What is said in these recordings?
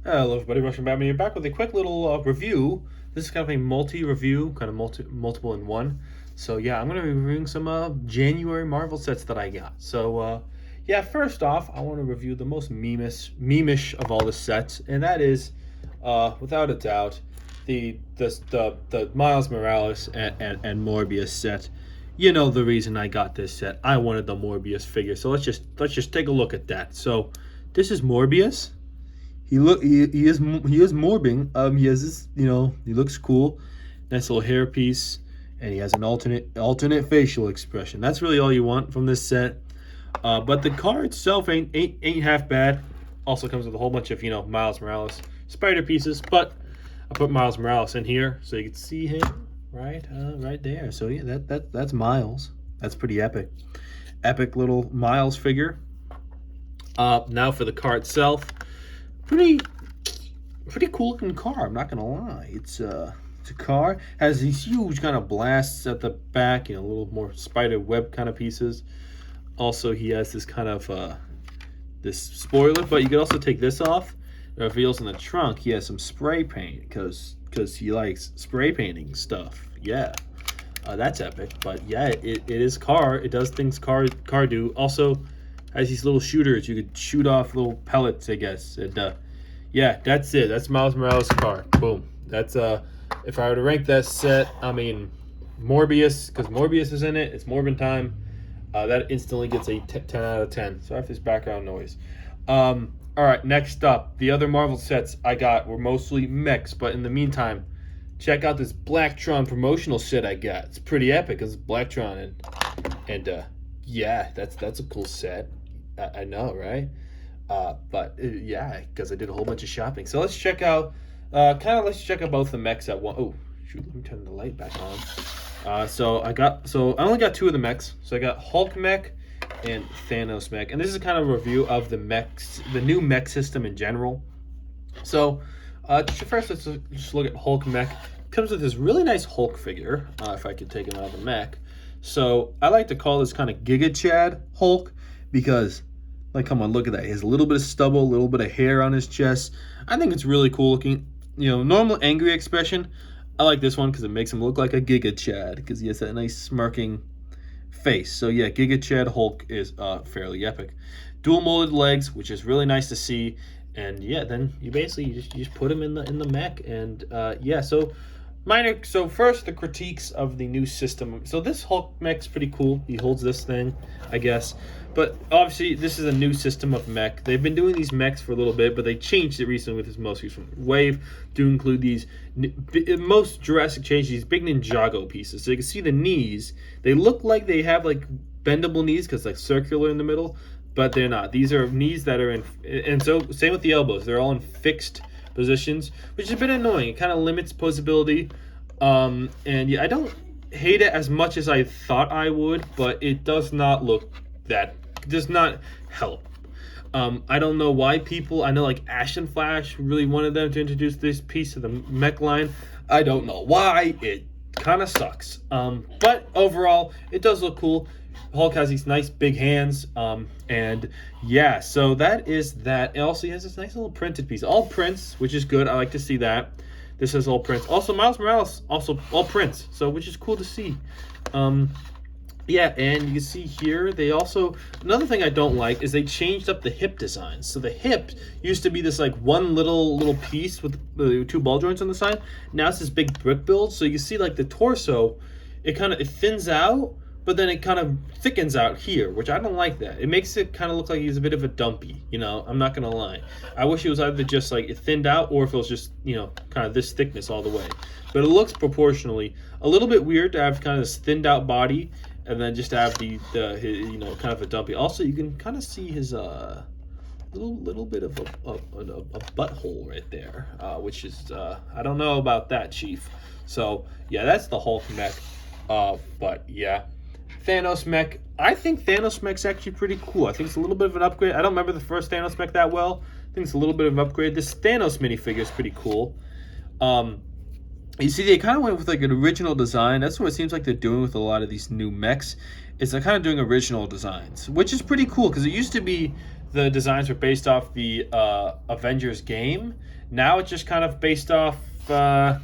Hello everybody, Russian Batman here, back with a quick little review. This is kind of a multi-review, kind of multiple in one. So yeah, I'm going to be reviewing some January Marvel sets that I got. So yeah, first off, I want to review the most meme-ish of all the sets, and that is, without a doubt, the Miles Morales and Morbius set. You know the reason I got this set. I wanted the Morbius figure. So let's just take a look at that. So this is Morbius. He is morbing. He has this, he looks cool, nice little hairpiece, and he has an alternate facial expression. That's really all you want from this set. But the car itself ain't half bad. Also comes with a whole bunch of Miles Morales spider pieces. But I put Miles Morales in here so you can see him right there. So yeah, that's Miles. That's pretty epic little Miles figure. Now for the car itself. Pretty cool looking car, I'm not gonna lie. It's a car, has these huge kind of blasts at the back, a little more spider web kind of pieces. Also, he has this kind of this spoiler, but you could also take this off. It reveals in the trunk he has some spray paint because he likes spray painting stuff. Yeah, that's epic. But yeah, it is car. It does things car do. Also has these little shooters. You could shoot off little pellets, I guess. And yeah, that's it. That's Miles Morales' car. Boom. That's if I were to rank that set, I mean, Morbius, because Morbius is in it. It's Morbin time. That instantly gets a 10 out of 10. Sorry for this background noise. All right, next up, the other Marvel sets I got were mostly mechs, but in the meantime, check out this Blacktron promotional set I got. It's pretty epic because it's Blacktron, and yeah, that's a cool set. I know, right? But yeah, because I did a whole bunch of shopping. So let's check out, let's check out both the mechs at one. Oh, shoot, let me turn the light back on. So I only got two of the mechs. So I got Hulk mech and Thanos mech. And this is kind of a review of the mechs, the new mech system in general. So first, let's just look at Hulk mech. It comes with this really nice Hulk figure, if I could take him out of the mech. So I like to call this kind of Giga Chad Hulk because, like, come on, look at that. He has a little bit of stubble, a little bit of hair on his chest. I think it's really cool looking. Normal angry expression. I like this one because it makes him look like a Giga Chad because he has that nice smirking face. So yeah, Giga Chad Hulk is fairly epic. Dual molded legs, which is really nice to see. And yeah, then you just put him in the mech, and yeah. So first, the critiques of the new system. So this Hulk mech's pretty cool. He holds this thing, I guess. But obviously, this is a new system of mech. They've been doing these mechs for a little bit, but they changed it recently with this most recent wave to include these most drastic changes, these big Ninjago pieces. So you can see the knees. They look like they have like bendable knees because like circular in the middle, but they're not. These are knees that are in, and so same with the elbows. They're all in fixed positions, which is a bit annoying. It kind of limits posability, and yeah, I don't hate it as much as I thought I would, but it does not help. I don't know why I know like Ash and Flash really wanted them to introduce this piece to the mech line. I don't know why. It kind of sucks, but overall it does look cool. Hulk has these nice big hands, and yeah, so that is that. It also has this nice little printed piece, all prints, which is good. I like to see that. This is all prints. Also, Miles Morales, also all prints, so which is cool to see. Yeah, and you can see here, they also, another thing I don't like is they changed up the hip design. So the hip used to be this like one little piece with two ball joints on the side. Now it's this big brick build. So you can see like the torso, it thins out, but then it kind of thickens out here, which I don't like that. It makes it kind of look like he's a bit of a dumpy, I'm not gonna lie. I wish it was either just like it thinned out or if it was just, kind of this thickness all the way. But it looks proportionally a little bit weird to have kind of this thinned out body and then just have his, kind of a dumpy. Also, you can kind of see his little bit of a butthole right there, which is I don't know about that, Chief. So yeah, that's the Hulk mech. But yeah, Thanos mech. I think Thanos mech's actually pretty cool. I think it's a little bit of an upgrade. I don't remember the first Thanos mech that well. I think it's a little bit of an upgrade. This Thanos minifigure is pretty cool. You see, they kind of went with like an original design. That's what it seems like they're doing with a lot of these new mechs. Is they're kind of doing original designs, which is pretty cool because it used to be the designs were based off the Avengers game. Now it's just kind of based off. I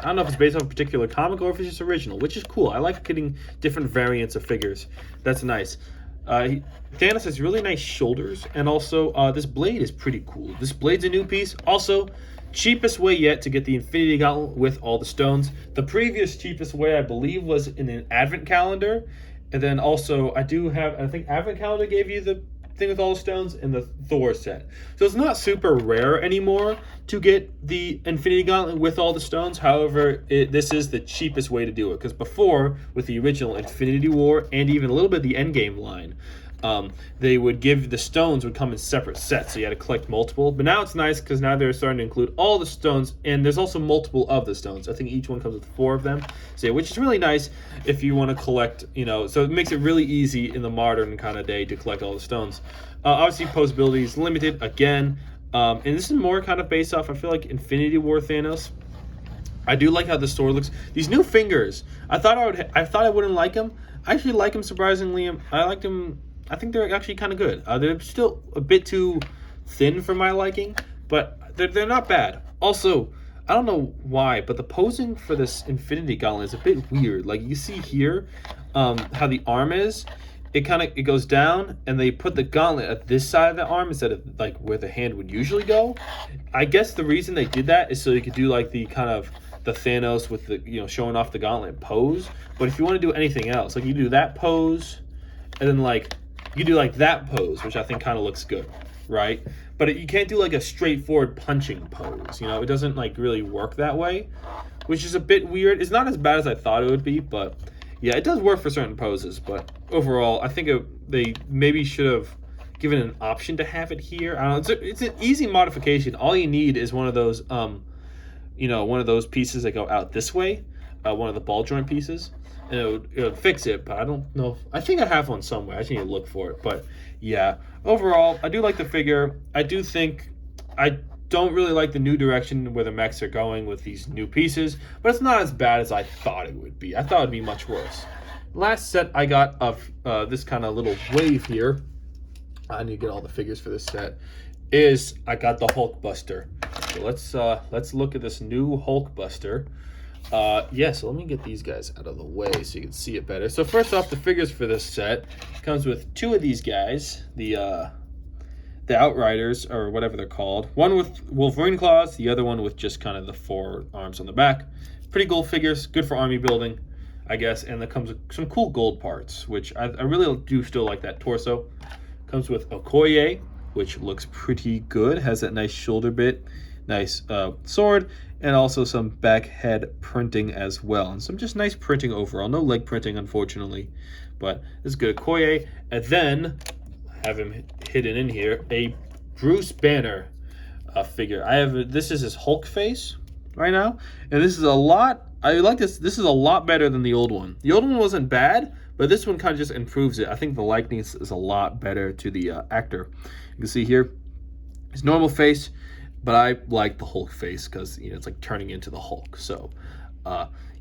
don't know if it's based off a particular comic or if it's just original, which is cool. I like getting different variants of figures. That's nice. Thanos has really nice shoulders, and also this blade is pretty cool. This blade's a new piece. Also, cheapest way yet to get the Infinity Gauntlet with all the stones. The previous cheapest way, I believe, was in an Advent calendar. And then also, I think Advent calendar gave you the thing with all the stones in the Thor set. So it's not super rare anymore to get the Infinity Gauntlet with all the stones. However, this is the cheapest way to do it. Because before, with the original Infinity War and even a little bit of the Endgame line, they would give the stones would come in separate sets, so you had to collect multiple. But now it's nice because now they're starting to include all the stones, and there's also multiple of the stones. I think each one comes with 4 of them, so yeah, which is really nice if you want to collect. So it makes it really easy in the modern kind of day to collect all the stones. Obviously, posability is limited again, and this is more kind of based off. I feel like Infinity War Thanos. I do like how the sword looks. These new fingers, I thought I wouldn't like them. I actually like them surprisingly. I liked them. I think they're actually kind of good. They're still a bit too thin for my liking, but they're not bad. Also, I don't know why, but the posing for this Infinity Gauntlet is a bit weird. Like you see here, how the arm is. It goes down, and they put the gauntlet at this side of the arm instead of like where the hand would usually go. I guess the reason they did that is so you could do like the kind of the Thanos with the showing off the gauntlet pose. But if you want to do anything else, like you do that pose, and then like you do like that pose, which I think kind of looks good, right? But you can't do like a straightforward punching pose. It doesn't like really work that way, which is a bit weird. It's not as bad as I thought it would be, but yeah, it does work for certain poses. But overall, I think they maybe should have given an option to have it here. I don't know. It's an easy modification. All you need is one of those, one of those pieces that go out this way, one of the ball joint pieces. And it would fix it, but I don't know. I think I have one somewhere. I just need to look for it. But yeah, overall, I do like the figure. I don't really like the new direction where the mechs are going with these new pieces, but it's not as bad as I thought it would be. I thought it'd be much worse. Last set I got of this kind of little wave here. I need to get all the figures for this set. Is I got the Hulkbuster. So let's look at this new Hulkbuster. So let me get these guys out of the way so you can see it better. So first off, the figures for this set comes with 2 of these guys, the Outriders, or whatever they're called. One with Wolverine claws, the other one with just kind of the 4 arms on the back. Pretty cool figures, good for army building, I guess. And that comes with some cool gold parts, which I really do still like that torso. Comes with Okoye, which looks pretty good, has that nice shoulder bit, nice sword, and also some back head printing as well, and some just nice printing overall. No leg printing, unfortunately, but it's good. Okoye, and then have him hidden in here, a Bruce Banner figure. This is his Hulk face right now, and this is a lot. I like this. This is a lot better than the old one. The old one wasn't bad, but this one kind of just improves it. I think the likeness is a lot better to the actor. You can see here his normal face. But I like the Hulk face because it's like turning into the Hulk. So,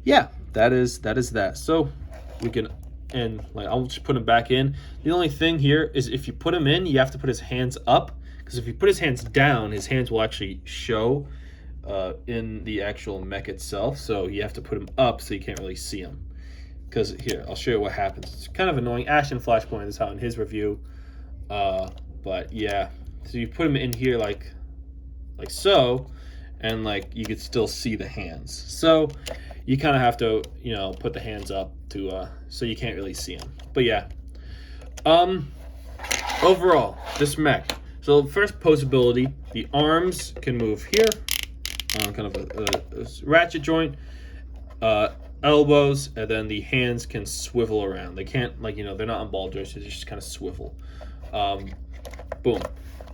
yeah, that is that. So we can, and like I'll just put him back in. The only thing here is if you put him in, you have to put his hands up, because if you put his hands down, his hands will actually show in the actual mech itself. So you have to put him up so you can't really see him. Because here, I'll show you what happens. It's kind of annoying. Ashton Flashpoint is how in his review. But yeah, so you put him in here like so, and like you could still see the hands. So you kind of have to, put the hands up to so you can't really see them. But yeah, overall, this mech. So first, posability. The arms can move here, kind of a ratchet joint. Elbows, and then the hands can swivel around. They can't they're not on ball joints. They just kind of swivel. Boom.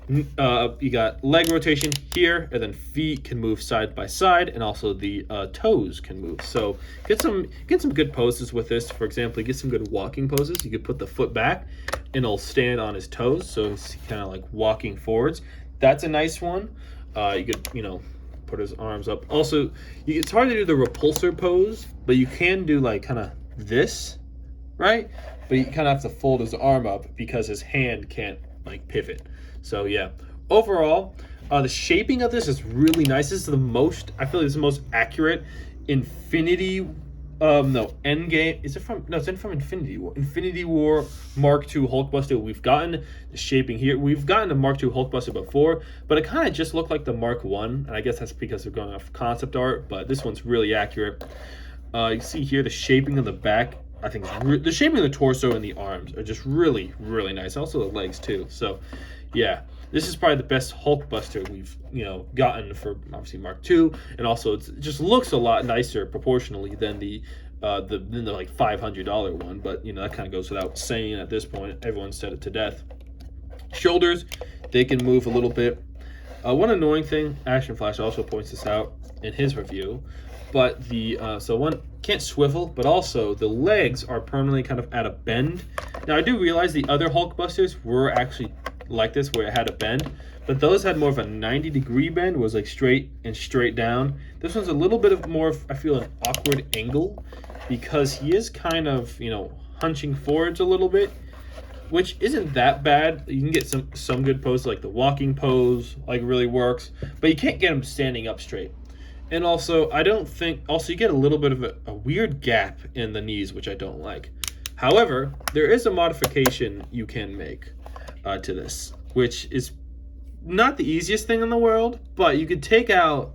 You got leg rotation here, and then feet can move side by side, and also the toes can move. So get some good poses with this. For example, you get some good walking poses. You could put the foot back, and it'll stand on his toes, so it's kind of like walking forwards. That's a nice one. You could put his arms up. Also, it's hard to do the repulsor pose, but you can do like kind of this, right? But you kind of have to fold his arm up because his hand can't like pivot. So yeah, overall, the shaping of this is really nice. This is the most, I feel like this is the most accurate Infinity. No, Endgame. Is it from? No, it's from Infinity War. Infinity War Mark II Hulkbuster. We've gotten the shaping here. We've gotten the Mark II Hulkbuster before, but it kind of just looked like the Mark I, and I guess that's because they're going off concept art. But this one's really accurate. You see here the shaping of the back. I think the shaping of the torso and the arms are just really, really nice. Also the legs too. So, yeah, this is probably the best Hulkbuster we've gotten for obviously Mark II, and also it just looks a lot nicer proportionally than the like $500 one. But that kind of goes without saying at this point. Everyone said it to death. Shoulders, they can move a little bit. One annoying thing, Action Flash also points this out in his review, but the so one can't swivel, but also the legs are permanently kind of at a bend. Now I do realize the other Hulkbusters were actually like this, where it had a bend, but those had more of a 90-degree bend, was like straight and straight down. This one's a little bit of more of, I feel, an awkward angle, because he is kind of hunching forwards a little bit, which isn't that bad. You can get some good poses, like the walking pose, like really works, but you can't get him standing up straight. And also, you get a little bit of a weird gap in the knees, which I don't like. However, there is a modification you can make to this, which is not the easiest thing in the world, but you could take out,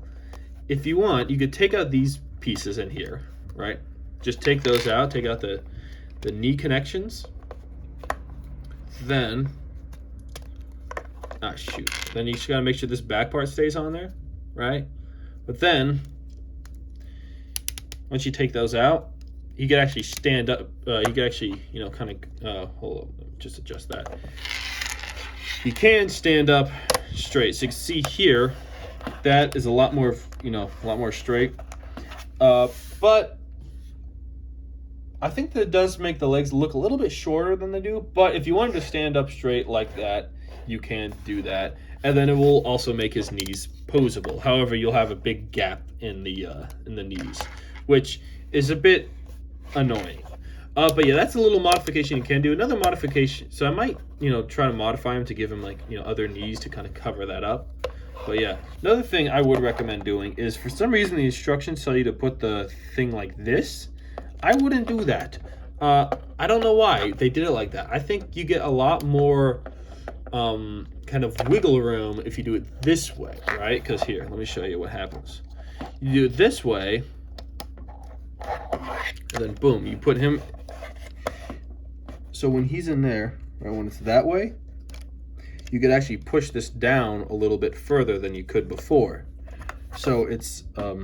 if you want, you could take out these pieces in here, right? Just take those out, take out the knee connections. Then, then you just gotta make sure this back part stays on there, right? But then, once you take those out, you can actually stand up. You can actually, kind of, hold on, just adjust that. You can stand up straight. So you can see here, that is a lot more, straight. But I think that it does make the legs look a little bit shorter than they do. But if you wanted to stand up straight like that, you can do that. And then it will also make his knees posable. However, you'll have a big gap in the knees, which is a bit annoying. But yeah, that's a little modification you can do. Another modification, so I might, try to modify him to give him like, other knees to kind of cover that up. But yeah, another thing I would recommend doing is, for some reason the instructions tell you to put the thing like this. I wouldn't do that. I don't know why they did it like that. I think you get a lot more kind of wiggle room if you do it this way, right? Because here, let me show you what happens. You do it this way, and then boom, you put him. So when he's in there, right, when it's that way, you could actually push this down a little bit further than you could before. So it's a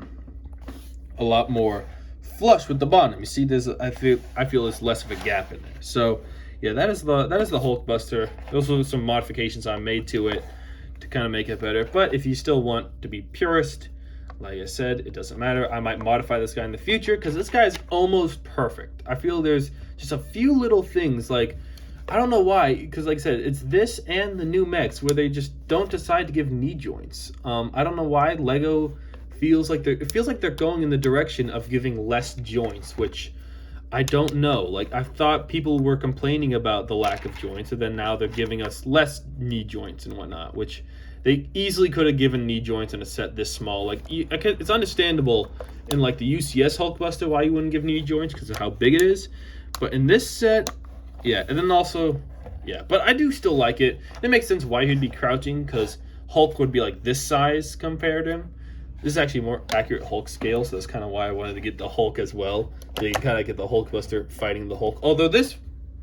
lot more flush with the bottom. You see, I feel there's less of a gap in there. So yeah, that is the Hulkbuster. Those are some modifications I made to it to kind of make it better. But if you still want to be purist, like I said, it doesn't matter. I might modify this guy in the future, because this guy is almost perfect. I feel there's just a few little things, like, I don't know why, because like I said, it's this and the new mechs where they just don't decide to give knee joints. I don't know why Lego feels like they're going in the direction of giving less joints, which I don't know. Like, I thought people were complaining about the lack of joints, and then now they're giving us less knee joints and whatnot, which they easily could have given knee joints in a set this small. Like, it's understandable in like the UCS Hulkbuster why you wouldn't give knee joints, because of how big it is. But in this set, yeah, and then also, yeah, but I do still like it. It makes sense why he'd be crouching, because Hulk would be like this size compared to him. This is actually more accurate Hulk scale, so that's kind of why I wanted to get the Hulk as well. So you can kind of get the Hulkbuster fighting the Hulk. Although this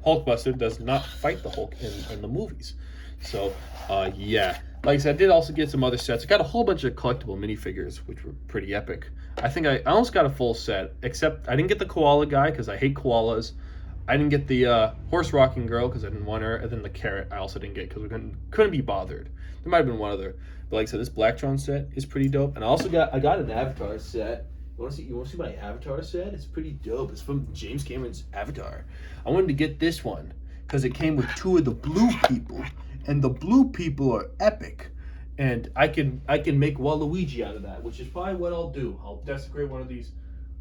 Hulkbuster does not fight the Hulk in the movies. So, yeah. Like I said, I did also get some other sets. I got a whole bunch of collectible minifigures, which were pretty epic. I think I almost got a full set, except I didn't get the koala guy, because I hate koalas. I didn't get the horse rocking girl, because I didn't want her. And then the carrot I also didn't get, because we couldn't be bothered. There might have been one other. But like I said, this Blacktron set is pretty dope. And I got an Avatar set. You want to see my Avatar set? It's pretty dope. It's from James Cameron's Avatar. I wanted to get this one because it came with two of the blue people, and the blue people are epic. And I can make Waluigi out of that, which is probably what I'll do. I'll desecrate one of these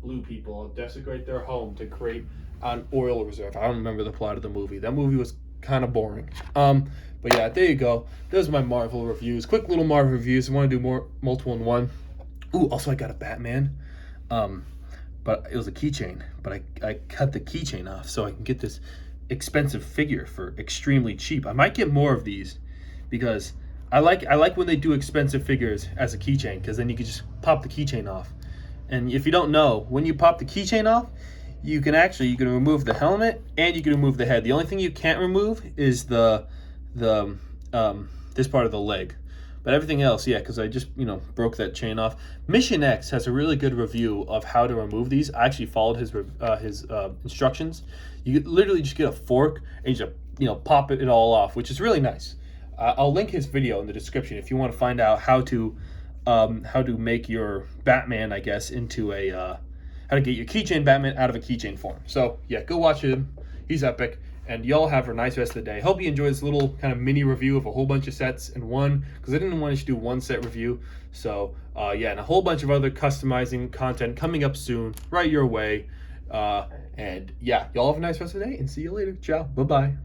blue people. I'll desecrate their home to create an oil reserve. I don't remember the plot of the movie. That movie was kind of boring. But yeah, there you go. Those are my Marvel reviews. Quick little Marvel reviews. I want to do more, multiple in one. Ooh, also I got a Batman. But it was a keychain. But I cut the keychain off so I can get this expensive figure for extremely cheap. I might get more of these because I like when they do expensive figures as a keychain, because then you can just pop the keychain off. And if you don't know, when you pop the keychain off, you can remove the helmet and you can remove the head. The only thing you can't remove is the this part of the leg. But everything else, yeah, because I just, broke that chain off. Mission X has a really good review of how to remove these. I actually followed his instructions. You literally just get a fork and you just, pop it all off, which is really nice. I'll link his video in the description if you want to find out how to make your Batman, I guess, into a how to get your keychain Batman out of a keychain form. So yeah, go watch him. He's epic. And y'all have a nice rest of the day. Hope you enjoy this little kind of mini review of a whole bunch of sets in one, because I didn't want to do one set review. So yeah, and a whole bunch of other customizing content coming up soon, right your way. And yeah, y'all have a nice rest of the day, and see you later. Ciao. Bye-bye.